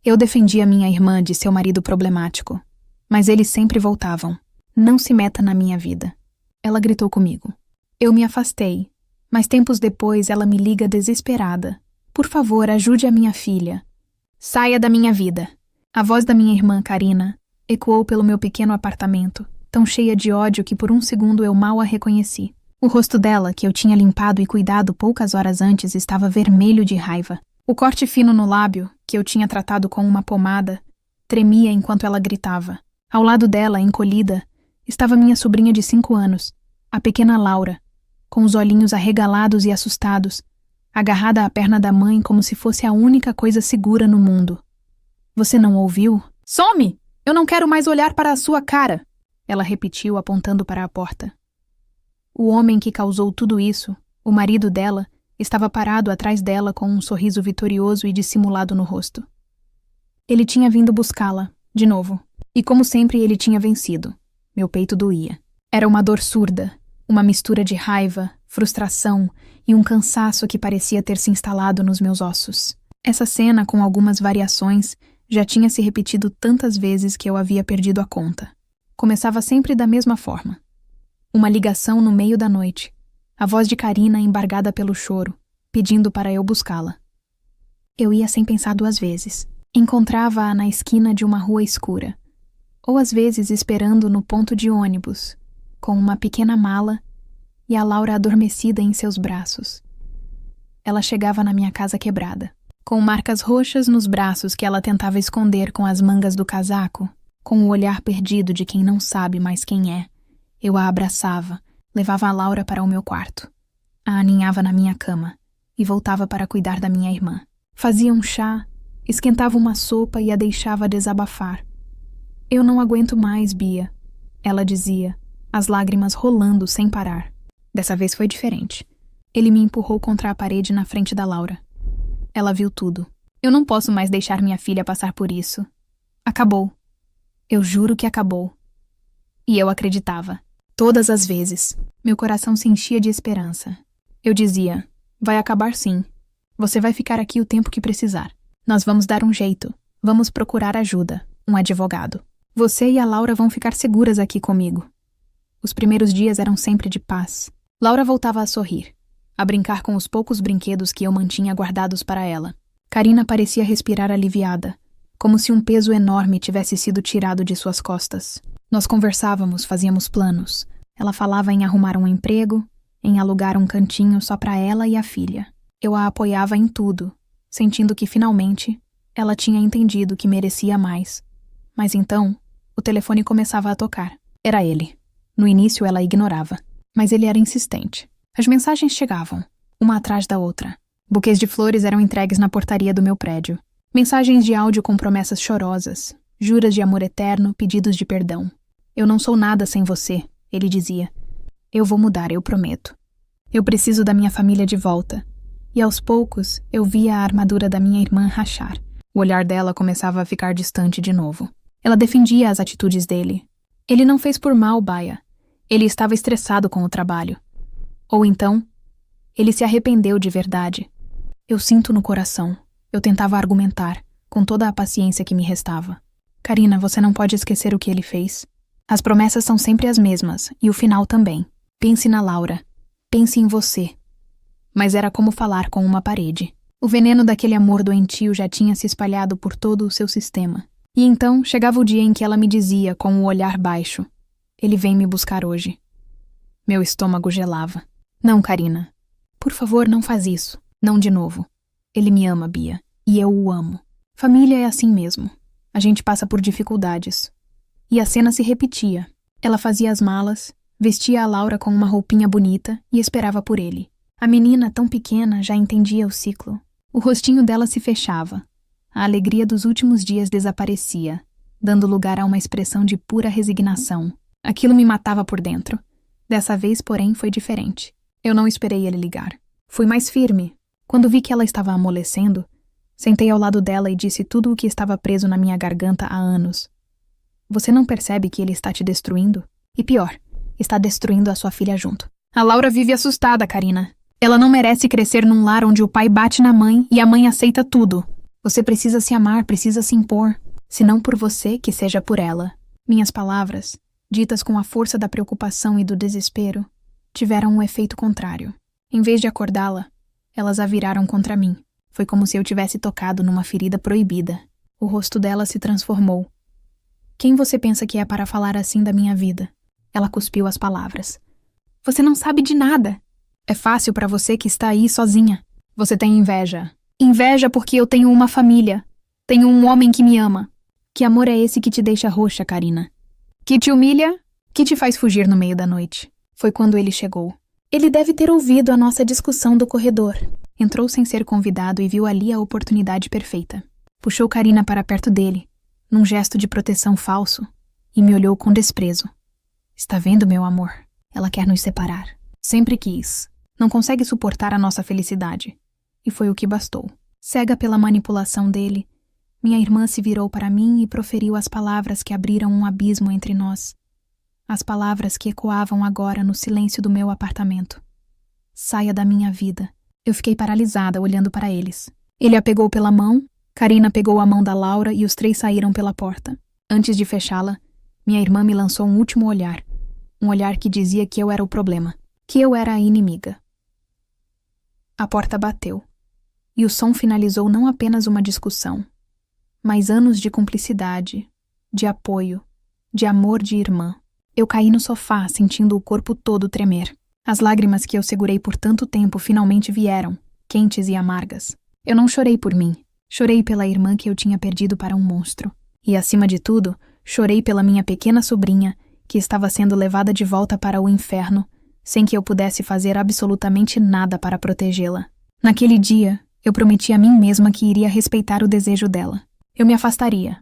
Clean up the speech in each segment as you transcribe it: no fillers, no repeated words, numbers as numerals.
Eu defendia minha irmã de seu marido problemático, mas eles sempre voltavam. Não se meta na minha vida. Ela gritou comigo. Eu me afastei, mas tempos depois ela me liga desesperada. Por favor, ajude a minha filha. Saia da minha vida. A voz da minha irmã, Karina, ecoou pelo meu pequeno apartamento, tão cheia de ódio que por um segundo eu mal a reconheci. O rosto dela, que eu tinha limpado e cuidado poucas horas antes, estava vermelho de raiva. O corte fino no lábio, que eu tinha tratado com uma pomada, tremia enquanto ela gritava. Ao lado dela, encolhida, estava minha sobrinha de 5 anos, a pequena Laura, com os olhinhos arregalados e assustados, agarrada à perna da mãe como se fosse a única coisa segura no mundo. Você não ouviu? Some! Eu não quero mais olhar para a sua cara! Ela repetiu, apontando para a porta. O homem que causou tudo isso, o marido dela, estava parado atrás dela com um sorriso vitorioso e dissimulado no rosto. Ele tinha vindo buscá-la, de novo, e como sempre ele tinha vencido. Meu peito doía. Era uma dor surda, uma mistura de raiva, frustração e um cansaço que parecia ter se instalado nos meus ossos. Essa cena, com algumas variações, já tinha se repetido tantas vezes que eu havia perdido a conta. Começava sempre da mesma forma. Uma ligação no meio da noite. A voz de Karina embargada pelo choro, pedindo para eu buscá-la. Eu ia sem pensar 2 vezes. Encontrava-a na esquina de uma rua escura. Ou às vezes esperando no ponto de ônibus, com uma pequena mala e a Laura adormecida em seus braços. Ela chegava na minha casa quebrada, com marcas roxas nos braços que ela tentava esconder com as mangas do casaco, com o olhar perdido de quem não sabe mais quem é. Eu a abraçava, levava a Laura para o meu quarto, a aninhava na minha cama e voltava para cuidar da minha irmã. Fazia um chá, esquentava uma sopa e a deixava desabafar. Eu não aguento mais, Bia, ela dizia, as lágrimas rolando sem parar. Dessa vez foi diferente. Ele me empurrou contra a parede na frente da Laura. Ela viu tudo. Eu não posso mais deixar minha filha passar por isso. Acabou. Eu juro que acabou. E eu acreditava. Todas as vezes. Meu coração se enchia de esperança. Eu dizia, vai acabar sim. Você vai ficar aqui o tempo que precisar. Nós vamos dar um jeito. Vamos procurar ajuda. Um advogado. Você e a Laura vão ficar seguras aqui comigo. Os primeiros dias eram sempre de paz. Laura voltava a sorrir, a brincar com os poucos brinquedos que eu mantinha guardados para ela. Karina parecia respirar aliviada, como se um peso enorme tivesse sido tirado de suas costas. Nós conversávamos, fazíamos planos. Ela falava em arrumar um emprego, em alugar um cantinho só para ela e a filha. Eu a apoiava em tudo, sentindo que finalmente ela tinha entendido que merecia mais. Mas então, o telefone começava a tocar. Era ele. No início ela ignorava, mas ele era insistente. As mensagens chegavam, uma atrás da outra. Buquês de flores eram entregues na portaria do meu prédio. Mensagens de áudio com promessas chorosas, juras de amor eterno, pedidos de perdão. Eu não sou nada sem você, ele dizia. Eu vou mudar, eu prometo. Eu preciso da minha família de volta. E aos poucos, eu via a armadura da minha irmã rachar. O olhar dela começava a ficar distante de novo. Ela defendia as atitudes dele. Ele não fez por mal, Baia. Ele estava estressado com o trabalho. Ou então, ele se arrependeu de verdade. Eu sinto no coração. Eu tentava argumentar, com toda a paciência que me restava. Karina, você não pode esquecer o que ele fez. As promessas são sempre as mesmas, e o final também. Pense na Laura. Pense em você. Mas era como falar com uma parede. O veneno daquele amor doentio já tinha se espalhado por todo o seu sistema. E então chegava o dia em que ela me dizia, com o olhar baixo, ele vem me buscar hoje. Meu estômago gelava. Não, Karina. Por favor, não faz isso. Não de novo. Ele me ama, Bia. E eu o amo. Família é assim mesmo. A gente passa por dificuldades. E a cena se repetia. Ela fazia as malas, vestia a Laura com uma roupinha bonita e esperava por ele. A menina, tão pequena, já entendia o ciclo. O rostinho dela se fechava. A alegria dos últimos dias desaparecia, dando lugar a uma expressão de pura resignação. Aquilo me matava por dentro. Dessa vez, porém, foi diferente. Eu não esperei ele ligar. Fui mais firme. Quando vi que ela estava amolecendo, sentei ao lado dela e disse tudo o que estava preso na minha garganta há anos. Você não percebe que ele está te destruindo? E pior, está destruindo a sua filha junto. A Laura vive assustada, Karina. Ela não merece crescer num lar onde o pai bate na mãe e a mãe aceita tudo. Você precisa se amar, precisa se impor. Se não por você, que seja por ela. Minhas palavras, ditas com a força da preocupação e do desespero, tiveram um efeito contrário. Em vez de acordá-la, elas a viraram contra mim. Foi como se eu tivesse tocado numa ferida proibida. O rosto dela se transformou. Quem você pensa que é para falar assim da minha vida? Ela cuspiu as palavras. Você não sabe de nada. É fácil para você que está aí sozinha. Você tem inveja. Inveja porque eu tenho uma família. Tenho um homem que me ama. Que amor é esse que te deixa roxa, Karina? Que te humilha? Que te faz fugir no meio da noite? Foi quando ele chegou. Ele deve ter ouvido a nossa discussão do corredor. Entrou sem ser convidado e viu ali a oportunidade perfeita. Puxou Karina para perto dele, num gesto de proteção falso, e me olhou com desprezo. Está vendo, meu amor? Ela quer nos separar. Sempre quis. Não consegue suportar a nossa felicidade. E foi o que bastou. Cega pela manipulação dele, minha irmã se virou para mim e proferiu as palavras que abriram um abismo entre nós. As palavras que ecoavam agora no silêncio do meu apartamento. Saia da minha vida. Eu fiquei paralisada olhando para eles. Ele a pegou pela mão, Karina pegou a mão da Laura e os três saíram pela porta. Antes de fechá-la, minha irmã me lançou um último olhar. Um olhar que dizia que eu era o problema, que eu era a inimiga. A porta bateu. E o som finalizou não apenas uma discussão, mas anos de cumplicidade, de apoio, de amor de irmã. Eu caí no sofá, sentindo o corpo todo tremer. As lágrimas que eu segurei por tanto tempo finalmente vieram, quentes e amargas. Eu não chorei por mim. Chorei pela irmã que eu tinha perdido para um monstro. E, acima de tudo, chorei pela minha pequena sobrinha, que estava sendo levada de volta para o inferno, sem que eu pudesse fazer absolutamente nada para protegê-la. Naquele dia, eu prometi a mim mesma que iria respeitar o desejo dela. Eu me afastaria.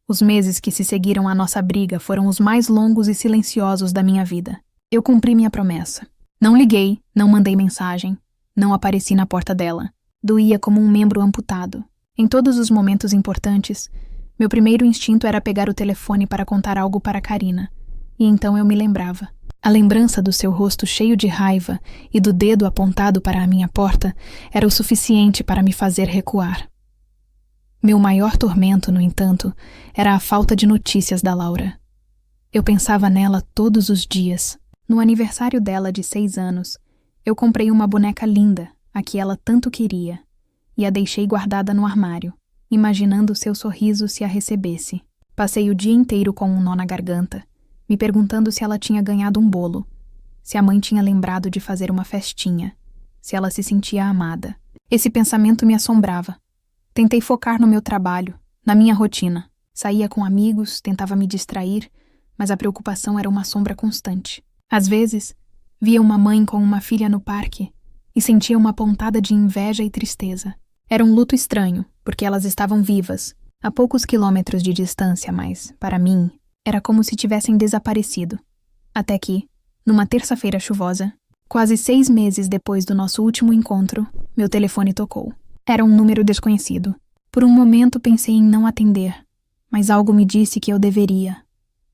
Os meses que se seguiram à nossa briga foram os mais longos e silenciosos da minha vida. Eu cumpri minha promessa. Não liguei, não mandei mensagem, não apareci na porta dela. Doía como um membro amputado. Em todos os momentos importantes, meu primeiro instinto era pegar o telefone para contar algo para Karina. E então eu me lembrava. A lembrança do seu rosto cheio de raiva e do dedo apontado para a minha porta era o suficiente para me fazer recuar. Meu maior tormento, no entanto, era a falta de notícias da Laura. Eu pensava nela todos os dias. No aniversário dela de 6 anos, eu comprei uma boneca linda, a que ela tanto queria, e a deixei guardada no armário, imaginando seu sorriso se a recebesse. Passei o dia inteiro com um nó na garganta, me perguntando se ela tinha ganhado um bolo, se a mãe tinha lembrado de fazer uma festinha, se ela se sentia amada. Esse pensamento me assombrava. Tentei focar no meu trabalho, na minha rotina. Saía com amigos, tentava me distrair, mas a preocupação era uma sombra constante. Às vezes, via uma mãe com uma filha no parque e sentia uma pontada de inveja e tristeza. Era um luto estranho, porque elas estavam vivas, a poucos quilômetros de distância, mas, para mim, era como se tivessem desaparecido. Até que, numa terça-feira chuvosa, quase 6 meses depois do nosso último encontro, meu telefone tocou. Era um número desconhecido. Por um momento pensei em não atender, mas algo me disse que eu deveria.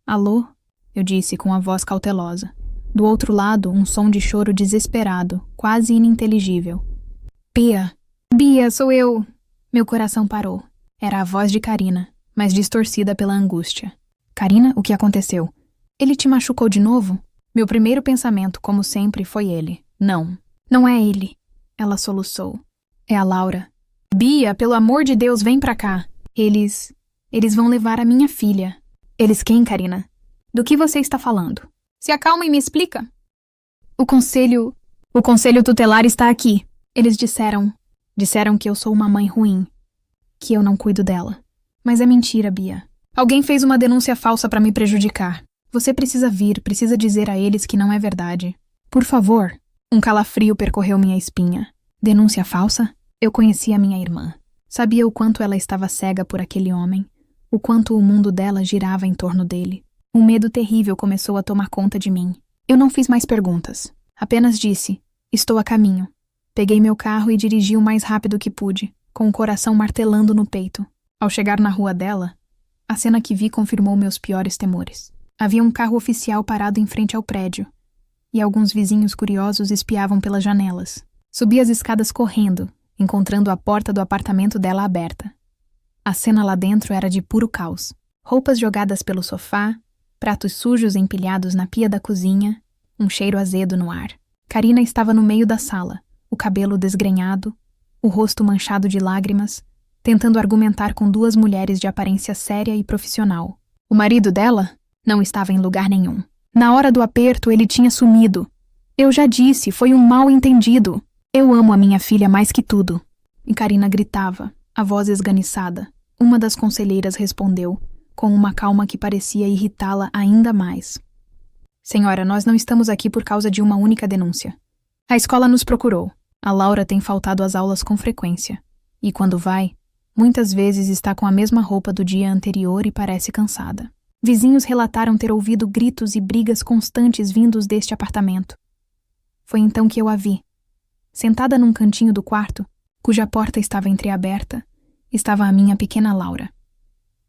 Alô? Eu disse com a voz cautelosa. Do outro lado, um som de choro desesperado, quase ininteligível. Bia! Bia, sou eu! Meu coração parou. Era a voz de Karina, mas distorcida pela angústia. Karina, o que aconteceu? Ele te machucou de novo? Meu primeiro pensamento, como sempre, foi ele. Não. Não é ele. Ela soluçou. É a Laura. Bia, pelo amor de Deus, vem pra cá. Eles vão levar a minha filha. Eles quem, Karina? Do que você está falando? Se acalma e me explica. O conselho tutelar está aqui. Eles disseram que eu sou uma mãe ruim, que eu não cuido dela. Mas é mentira, Bia. Alguém fez uma denúncia falsa para me prejudicar. Você precisa vir, precisa dizer a eles que não é verdade. Por favor. Um calafrio percorreu minha espinha. Denúncia falsa? Eu conhecia minha irmã. Sabia o quanto ela estava cega por aquele homem, o quanto o mundo dela girava em torno dele. Um medo terrível começou a tomar conta de mim. Eu não fiz mais perguntas. Apenas disse, estou a caminho. Peguei meu carro e dirigi o mais rápido que pude, com o coração martelando no peito. Ao chegar na rua dela, a cena que vi confirmou meus piores temores. Havia um carro oficial parado em frente ao prédio, e alguns vizinhos curiosos espiavam pelas janelas. Subi as escadas correndo, encontrando a porta do apartamento dela aberta. A cena lá dentro era de puro caos. Roupas jogadas pelo sofá, pratos sujos empilhados na pia da cozinha, um cheiro azedo no ar. Karina estava no meio da sala, o cabelo desgrenhado, o rosto manchado de lágrimas, tentando argumentar com duas mulheres de aparência séria e profissional. O marido dela não estava em lugar nenhum. Na hora do aperto, ele tinha sumido. Eu já disse, foi um mal-entendido. Eu amo a minha filha mais que tudo. E Karina gritava, a voz esganiçada. Uma das conselheiras respondeu, com uma calma que parecia irritá-la ainda mais. Senhora, nós não estamos aqui por causa de uma única denúncia. A escola nos procurou. A Laura tem faltado às aulas com frequência. E quando vai, muitas vezes está com a mesma roupa do dia anterior e parece cansada. Vizinhos relataram ter ouvido gritos e brigas constantes vindos deste apartamento. Foi então que eu a vi. Sentada num cantinho do quarto, cuja porta estava entreaberta, estava a minha pequena Laura.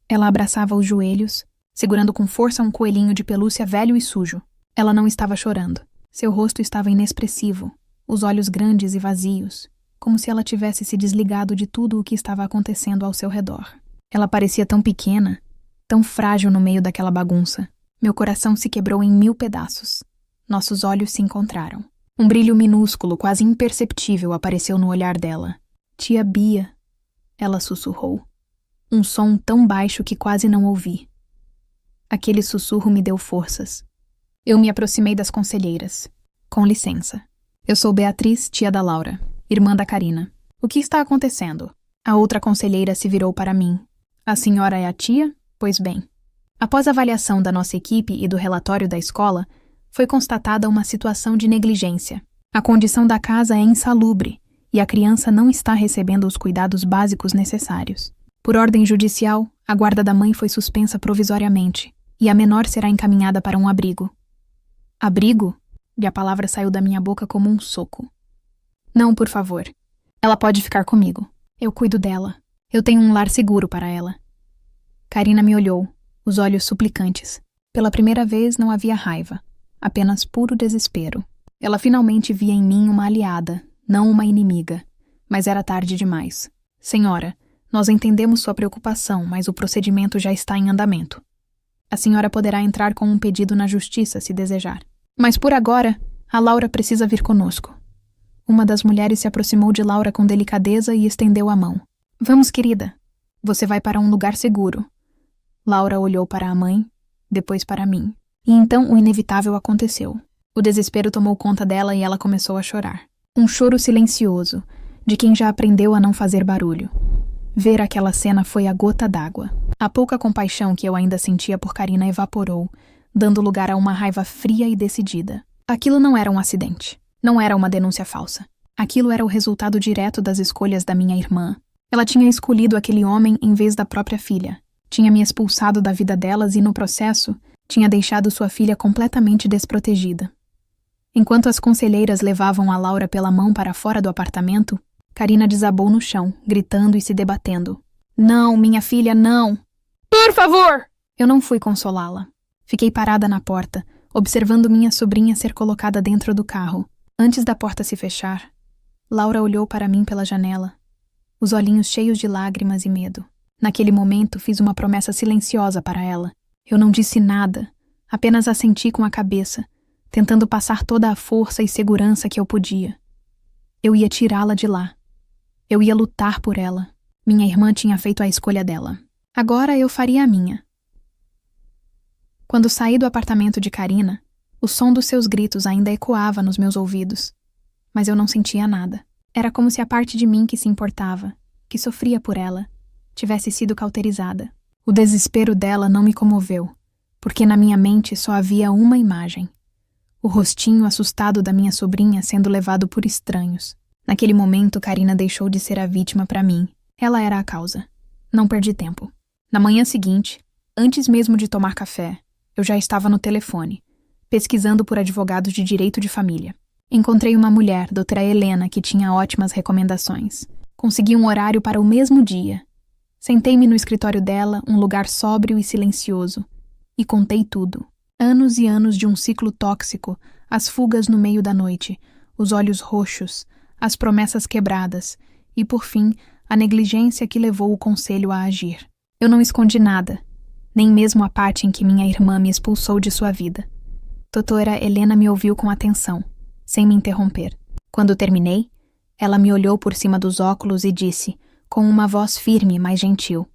Ela abraçava os joelhos, segurando com força um coelhinho de pelúcia velho e sujo. Ela não estava chorando. Seu rosto estava inexpressivo, os olhos grandes e vazios, como se ela tivesse se desligado de tudo o que estava acontecendo ao seu redor. Ela parecia tão pequena, tão frágil no meio daquela bagunça. Meu coração se quebrou em 1000 pedaços. Nossos olhos se encontraram. Um brilho minúsculo, quase imperceptível, apareceu no olhar dela. Tia Bia, ela sussurrou. Um som tão baixo que quase não ouvi. Aquele sussurro me deu forças. Eu me aproximei das conselheiras. Com licença. Eu sou Beatriz, tia da Laura, irmã da Karina. O que está acontecendo? A outra conselheira se virou para mim. A senhora é a tia? Pois bem. Após a avaliação da nossa equipe e do relatório da escola, foi constatada uma situação de negligência. A condição da casa é insalubre e a criança não está recebendo os cuidados básicos necessários. Por ordem judicial, a guarda da mãe foi suspensa provisoriamente e a menor será encaminhada para um abrigo. Abrigo? E a palavra saiu da minha boca como um soco. Não, por favor. Ela pode ficar comigo. Eu cuido dela. Eu tenho um lar seguro para ela. Karina me olhou, os olhos suplicantes. Pela primeira vez não havia raiva, apenas puro desespero. Ela finalmente via em mim uma aliada, não uma inimiga. Mas era tarde demais. Senhora, nós entendemos sua preocupação, mas o procedimento já está em andamento. A senhora poderá entrar com um pedido na justiça, se desejar. Mas por agora, a Laura precisa vir conosco. Uma das mulheres se aproximou de Laura com delicadeza e estendeu a mão. Vamos, querida. Você vai para um lugar seguro. Laura olhou para a mãe, depois para mim. E então o inevitável aconteceu. O desespero tomou conta dela e ela começou a chorar. Um choro silencioso, de quem já aprendeu a não fazer barulho. Ver aquela cena foi a gota d'água. A pouca compaixão que eu ainda sentia por Karina evaporou, dando lugar a uma raiva fria e decidida. Aquilo não era um acidente. Não era uma denúncia falsa. Aquilo era o resultado direto das escolhas da minha irmã. Ela tinha escolhido aquele homem em vez da própria filha. Tinha me expulsado da vida delas e, no processo, tinha deixado sua filha completamente desprotegida. Enquanto as conselheiras levavam a Laura pela mão para fora do apartamento, Karina desabou no chão, gritando e se debatendo. Não, minha filha, não! Por favor! Eu não fui consolá-la. Fiquei parada na porta, observando minha sobrinha ser colocada dentro do carro. Antes da porta se fechar, Laura olhou para mim pela janela, os olhinhos cheios de lágrimas e medo. Naquele momento, fiz uma promessa silenciosa para ela. Eu não disse nada, apenas assenti com a cabeça, tentando passar toda a força e segurança que eu podia. Eu ia tirá-la de lá. Eu ia lutar por ela. Minha irmã tinha feito a escolha dela. Agora eu faria a minha. Quando saí do apartamento de Karina, o som dos seus gritos ainda ecoava nos meus ouvidos. Mas eu não sentia nada. Era como se a parte de mim que se importava, que sofria por ela, tivesse sido cauterizada. O desespero dela não me comoveu, porque na minha mente só havia uma imagem. O rostinho assustado da minha sobrinha sendo levado por estranhos. Naquele momento, Karina deixou de ser a vítima para mim. Ela era a causa. Não perdi tempo. Na manhã seguinte, antes mesmo de tomar café, eu já estava no telefone, pesquisando por advogados de direito de família. Encontrei uma mulher, doutora Helena, que tinha ótimas recomendações. Consegui um horário para o mesmo dia. Sentei-me no escritório dela, um lugar sóbrio e silencioso, e contei tudo. Anos e anos de um ciclo tóxico, as fugas no meio da noite, os olhos roxos, as promessas quebradas E, por fim, a negligência que levou o conselho a agir. Eu não escondi nada, nem mesmo a parte em que minha irmã me expulsou de sua vida. Doutora Helena me ouviu com atenção, sem me interromper. Quando terminei, ela me olhou por cima dos óculos e disse, com uma voz firme, mas gentil: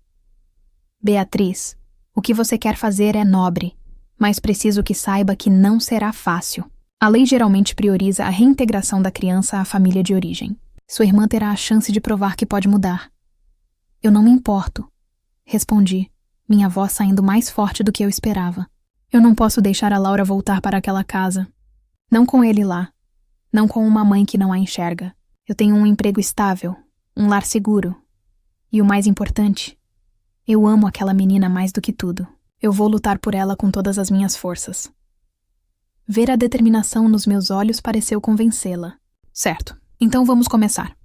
Beatriz, o que você quer fazer é nobre, mas preciso que saiba que não será fácil. A lei geralmente prioriza a reintegração da criança à família de origem. Sua irmã terá a chance de provar que pode mudar. Eu não me importo, respondi, minha voz saindo mais forte do que eu esperava. Eu não posso deixar a Laura voltar para aquela casa. Não com ele lá. Não com uma mãe que não a enxerga. Eu tenho um emprego estável, um lar seguro. E o mais importante, eu amo aquela menina mais do que tudo. Eu vou lutar por ela com todas as minhas forças. Ver a determinação nos meus olhos pareceu convencê-la. Certo, então vamos começar.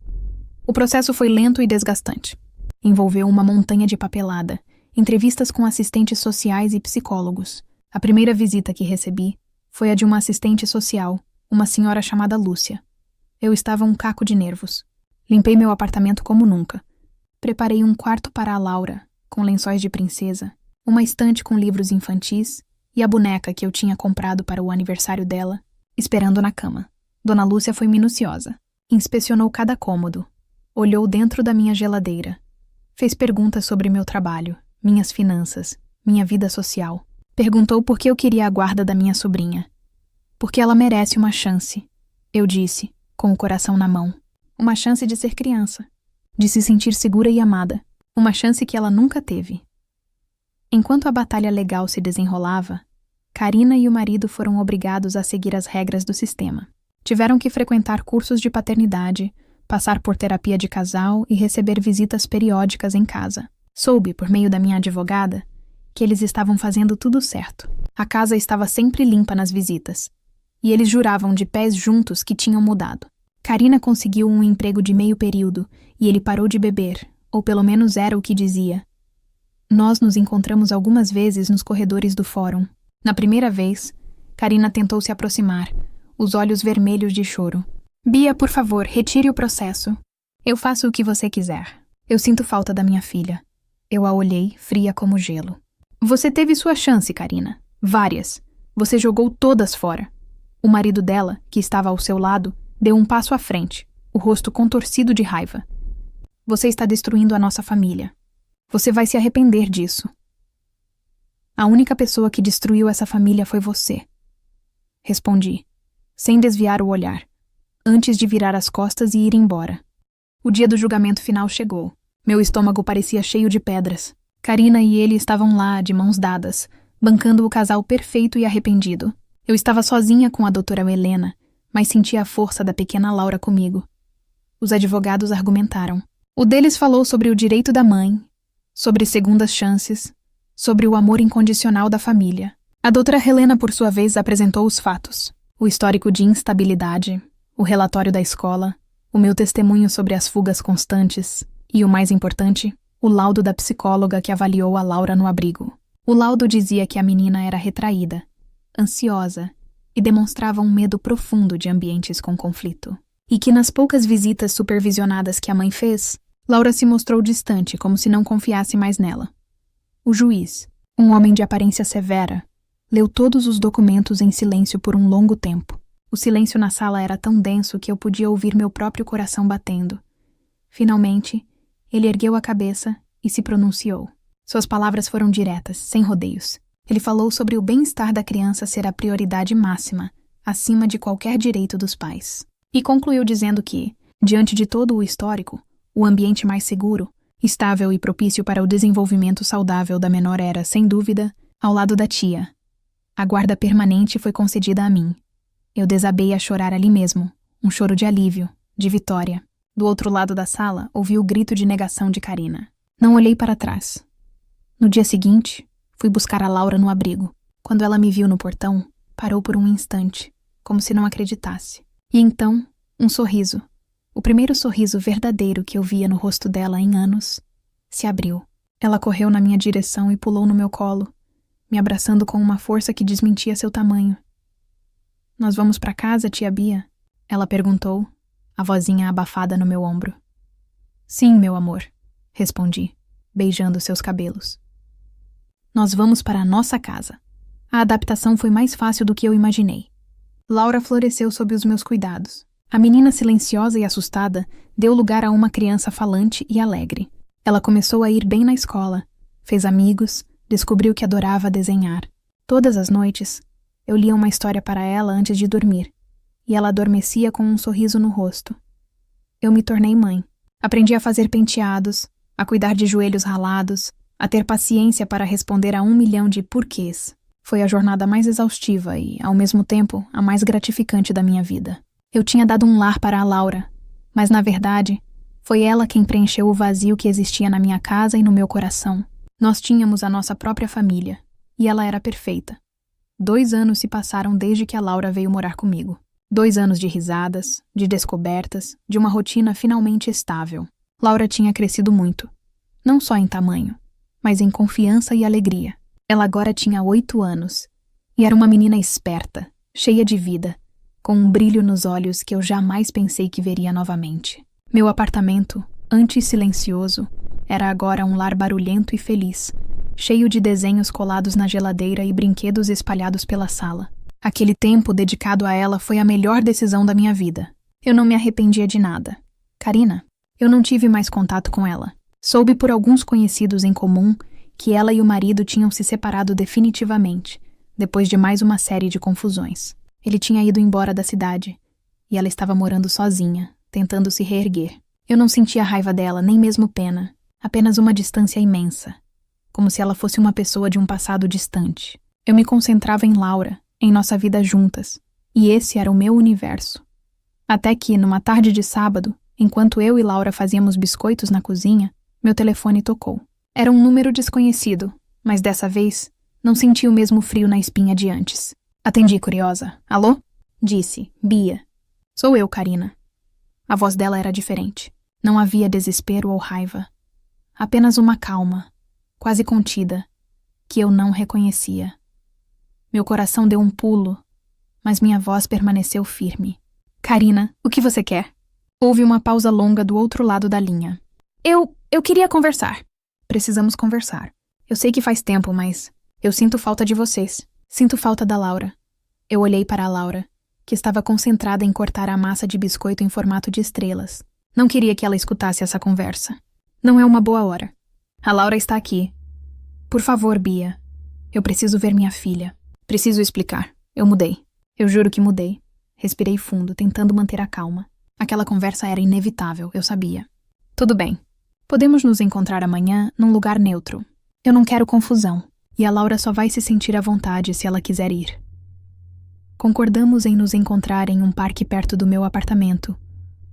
O processo foi lento e desgastante. Envolveu uma montanha de papelada, entrevistas com assistentes sociais e psicólogos. A primeira visita que recebi foi a de uma assistente social, uma senhora chamada Lúcia. Eu estava um caco de nervos. Limpei meu apartamento como nunca. Preparei um quarto para a Laura, com lençóis de princesa, uma estante com livros infantis e a boneca que eu tinha comprado para o aniversário dela, esperando na cama. Dona Lúcia foi minuciosa. Inspecionou cada cômodo. Olhou dentro da minha geladeira. Fez perguntas sobre meu trabalho, minhas finanças, minha vida social. Perguntou por que eu queria a guarda da minha sobrinha. Porque ela merece uma chance, eu disse, com o coração na mão. Uma chance de ser criança, de se sentir segura e amada. Uma chance que ela nunca teve. Enquanto a batalha legal se desenrolava, Karina e o marido foram obrigados a seguir as regras do sistema. Tiveram que frequentar cursos de paternidade, passar por terapia de casal e receber visitas periódicas em casa. Soube, por meio da minha advogada, que eles estavam fazendo tudo certo. A casa estava sempre limpa nas visitas, e eles juravam de pés juntos que tinham mudado. Karina conseguiu um emprego de meio período e ele parou de beber, ou pelo menos era o que dizia. Nós nos encontramos algumas vezes nos corredores do fórum. Na primeira vez, Karina tentou se aproximar, os olhos vermelhos de choro. Bia, por favor, retire o processo. Eu faço o que você quiser. Eu sinto falta da minha filha. Eu a olhei, fria como gelo. Você teve sua chance, Karina. Várias. Você jogou todas fora. O marido dela, que estava ao seu lado, deu um passo à frente, o rosto contorcido de raiva. Você está destruindo a nossa família. Você vai se arrepender disso. A única pessoa que destruiu essa família foi você. Respondi, sem desviar o olhar, antes de virar as costas e ir embora. O dia do julgamento final chegou. Meu estômago parecia cheio de pedras. Karina e ele estavam lá, de mãos dadas, bancando o casal perfeito e arrependido. Eu estava sozinha com a doutora Helena, mas sentia a força da pequena Laura comigo. Os advogados argumentaram. O deles falou sobre o direito da mãe, sobre segundas chances, sobre o amor incondicional da família. A doutora Helena, por sua vez, apresentou os fatos. O histórico de instabilidade, o relatório da escola, o meu testemunho sobre as fugas constantes e, o mais importante, o laudo da psicóloga que avaliou a Laura no abrigo. O laudo dizia que a menina era retraída, ansiosa e demonstrava um medo profundo de ambientes com conflito. E que nas poucas visitas supervisionadas que a mãe fez, Laura se mostrou distante, como se não confiasse mais nela. O juiz, um homem de aparência severa, leu todos os documentos em silêncio por um longo tempo. O silêncio na sala era tão denso que eu podia ouvir meu próprio coração batendo. Finalmente, ele ergueu a cabeça e se pronunciou. Suas palavras foram diretas, sem rodeios. Ele falou sobre o bem-estar da criança ser a prioridade máxima, acima de qualquer direito dos pais. E concluiu dizendo que, diante de todo o histórico, o ambiente mais seguro, estável e propício para o desenvolvimento saudável da menor era, sem dúvida, ao lado da tia. A guarda permanente foi concedida a mim. Eu desabei a chorar ali mesmo, um choro de alívio, de vitória. Do outro lado da sala, ouvi o grito de negação de Karina. Não olhei para trás. No dia seguinte, fui buscar a Laura no abrigo. Quando ela me viu no portão, parou por um instante, como se não acreditasse. E então, um sorriso, o primeiro sorriso verdadeiro que eu via no rosto dela em anos, se abriu. Ela correu na minha direção e pulou no meu colo, me abraçando com uma força que desmentia seu tamanho. Nós vamos para casa, tia Bia? Ela perguntou, a vozinha abafada no meu ombro. Sim, meu amor, respondi, beijando seus cabelos. Nós vamos para a nossa casa. A adaptação foi mais fácil do que eu imaginei. Laura floresceu sob os meus cuidados. A menina silenciosa e assustada deu lugar a uma criança falante e alegre. Ela começou a ir bem na escola, fez amigos, descobriu que adorava desenhar. Todas as noites, eu lia uma história para ela antes de dormir, e ela adormecia com um sorriso no rosto. Eu me tornei mãe. Aprendi a fazer penteados, a cuidar de joelhos ralados, a ter paciência para responder a 1 milhão de porquês. Foi a jornada mais exaustiva e, ao mesmo tempo, a mais gratificante da minha vida. Eu tinha dado um lar para a Laura, mas, na verdade, foi ela quem preencheu o vazio que existia na minha casa e no meu coração. Nós tínhamos a nossa própria família, e ela era perfeita. 2 anos se passaram desde que a Laura veio morar comigo. 2 anos de risadas, de descobertas, de uma rotina finalmente estável. Laura tinha crescido muito, não só em tamanho, mas em confiança e alegria. Ela agora tinha 8 anos, e era uma menina esperta, cheia de vida, com um brilho nos olhos que eu jamais pensei que veria novamente. Meu apartamento, antes silencioso, era agora um lar barulhento e feliz, cheio de desenhos colados na geladeira e brinquedos espalhados pela sala. Aquele tempo dedicado a ela foi a melhor decisão da minha vida. Eu não me arrependia de nada. Karina, eu não tive mais contato com ela. Soube por alguns conhecidos em comum que ela e o marido tinham se separado definitivamente, depois de mais uma série de confusões. Ele tinha ido embora da cidade, e ela estava morando sozinha, tentando se reerguer. Eu não sentia raiva dela, nem mesmo pena, apenas uma distância imensa, como se ela fosse uma pessoa de um passado distante. Eu me concentrava em Laura, em nossa vida juntas, e esse era o meu universo. Até que, numa tarde de sábado, enquanto eu e Laura fazíamos biscoitos na cozinha, meu telefone tocou. Era um número desconhecido, mas dessa vez não senti o mesmo frio na espinha de antes. Atendi, curiosa. Alô? Disse, Bia. Sou eu, Karina. A voz dela era diferente. Não havia desespero ou raiva. Apenas uma calma, quase contida, que eu não reconhecia. Meu coração deu um pulo, mas minha voz permaneceu firme. Karina, o que você quer? Houve uma pausa longa do outro lado da linha. Eu queria conversar. Precisamos conversar. Eu sei que faz tempo, mas eu sinto falta de vocês. Sinto falta da Laura. Eu olhei para a Laura, que estava concentrada em cortar a massa de biscoito em formato de estrelas. Não queria que ela escutasse essa conversa. Não é uma boa hora. A Laura está aqui. Por favor, Bia. Eu preciso ver minha filha. Preciso explicar. Eu mudei. Eu juro que mudei. Respirei fundo, tentando manter a calma. Aquela conversa era inevitável, eu sabia. Tudo bem. Podemos nos encontrar amanhã num lugar neutro. Eu não quero confusão, e a Laura só vai se sentir à vontade se ela quiser ir. Concordamos em nos encontrar em um parque perto do meu apartamento,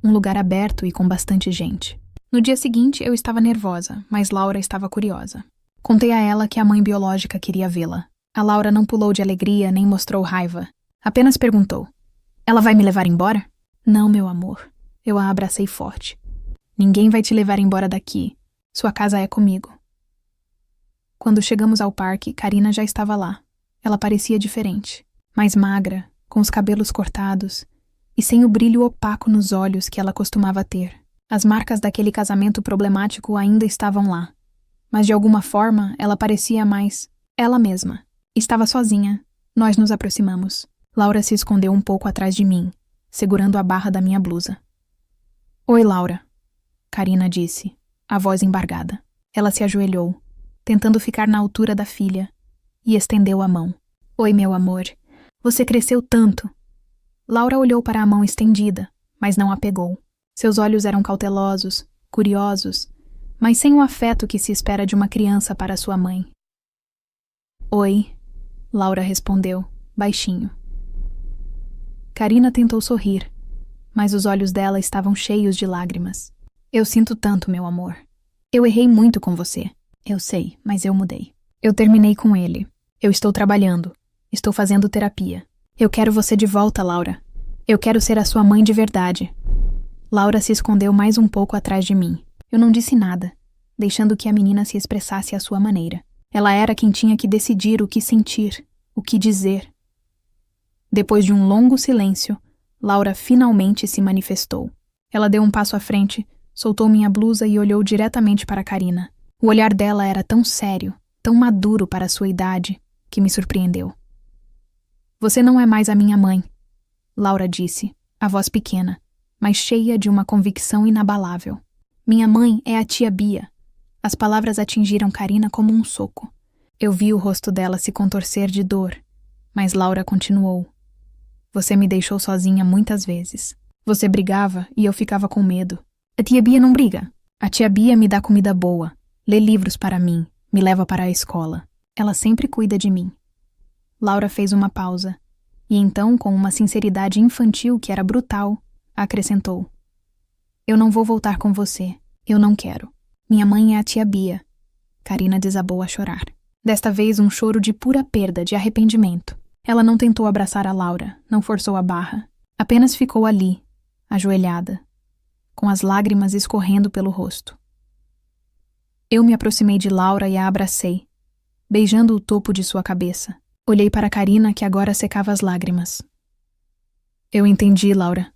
um lugar aberto e com bastante gente. No dia seguinte eu estava nervosa, mas Laura estava curiosa. Contei a ela que a mãe biológica queria vê-la. A Laura não pulou de alegria nem mostrou raiva. Apenas perguntou: "Ela vai me levar embora?" "Não, meu amor." Eu a abracei forte. "Ninguém vai te levar embora daqui. Sua casa é comigo." Quando chegamos ao parque, Karina já estava lá. Ela parecia diferente, mais magra, com os cabelos cortados e sem o brilho opaco nos olhos que ela costumava ter. As marcas daquele casamento problemático ainda estavam lá, mas de alguma forma ela parecia mais ela mesma. Estava sozinha. Nós nos aproximamos. Laura se escondeu um pouco atrás de mim, segurando a barra da minha blusa. "Oi, Laura," Karina disse, a voz embargada. Ela se ajoelhou, tentando ficar na altura da filha, e estendeu a mão. "Oi, meu amor. Você cresceu tanto." Laura olhou para a mão estendida, mas não a pegou. Seus olhos eram cautelosos, curiosos, mas sem o afeto que se espera de uma criança para sua mãe. "Oi," Laura respondeu, baixinho. Karina tentou sorrir, mas os olhos dela estavam cheios de lágrimas. "Eu sinto tanto, meu amor. Eu errei muito com você. Eu sei, mas eu mudei. Eu terminei com ele. Eu estou trabalhando. Estou fazendo terapia. Eu quero você de volta, Laura. Eu quero ser a sua mãe de verdade." Laura se escondeu mais um pouco atrás de mim. Eu não disse nada, deixando que a menina se expressasse à sua maneira. Ela era quem tinha que decidir o que sentir, o que dizer. Depois de um longo silêncio, Laura finalmente se manifestou. Ela deu um passo à frente, Soltou minha blusa e olhou diretamente para Karina. O olhar dela era tão sério, tão maduro para sua idade, que me surpreendeu. Você não é mais a minha mãe, Laura disse, a voz pequena, mas cheia de uma convicção inabalável. Minha mãe é a tia Bia. As palavras atingiram Karina como um soco. Eu vi o rosto dela se contorcer de dor, mas Laura continuou. Você me deixou sozinha muitas vezes. Você brigava e eu ficava com medo. A tia Bia não briga. A tia Bia me dá comida boa, lê livros para mim, me leva para a escola. Ela sempre cuida de mim. Laura fez uma pausa, e então, com uma sinceridade infantil que era brutal, acrescentou. Eu não vou voltar com você. Eu não quero. Minha mãe é a tia Bia. Karina desabou a chorar. Desta vez um choro de pura perda, de arrependimento. Ela não tentou abraçar a Laura, não forçou a barra. Apenas ficou ali, ajoelhada, com as lágrimas escorrendo pelo rosto. Eu me aproximei de Laura e a abracei, beijando o topo de sua cabeça. Olhei para Karina, que agora secava as lágrimas. Eu entendi, Laura,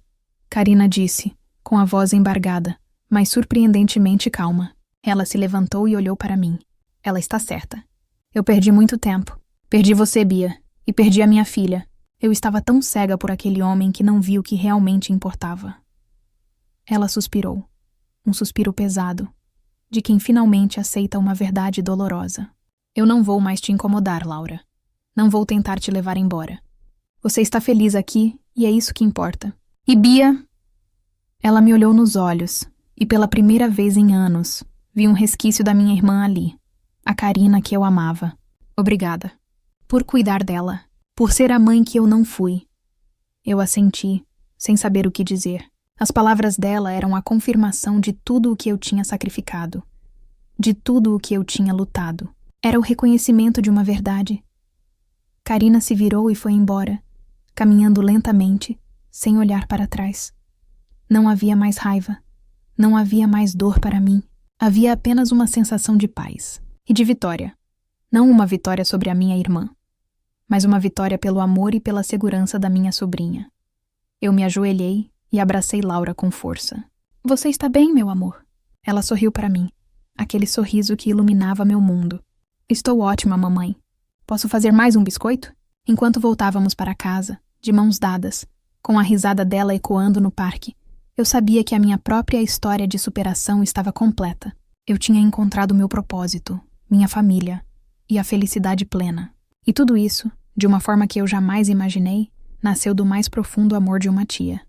Karina disse, com a voz embargada, mas surpreendentemente calma. Ela se levantou e olhou para mim. Ela está certa. Eu perdi muito tempo. Perdi você, Bia, e perdi a minha filha. Eu estava tão cega por aquele homem que não vi o que realmente importava. Ela suspirou. Um suspiro pesado, de quem finalmente aceita uma verdade dolorosa. Eu não vou mais te incomodar, Laura. Não vou tentar te levar embora. Você está feliz aqui e é isso que importa. E Bia... Ela me olhou nos olhos e pela primeira vez em anos vi um resquício da minha irmã ali, a Karina que eu amava. Obrigada. Por cuidar dela. Por ser a mãe que eu não fui. Eu assenti, sem saber o que dizer. As palavras dela eram a confirmação de tudo o que eu tinha sacrificado. De tudo o que eu tinha lutado. Era o reconhecimento de uma verdade. Karina se virou e foi embora, caminhando lentamente, sem olhar para trás. Não havia mais raiva. Não havia mais dor para mim. Havia apenas uma sensação de paz e de vitória. Não uma vitória sobre a minha irmã, mas uma vitória pelo amor e pela segurança da minha sobrinha. Eu me ajoelhei e abracei Laura com força. Você está bem, meu amor? Ela sorriu para mim, aquele sorriso que iluminava meu mundo. Estou ótima, mamãe. Posso fazer mais um biscoito? Enquanto voltávamos para casa, de mãos dadas, com a risada dela ecoando no parque, eu sabia que a minha própria história de superação estava completa. Eu tinha encontrado meu propósito, minha família e a felicidade plena. E tudo isso, de uma forma que eu jamais imaginei, nasceu do mais profundo amor de uma tia.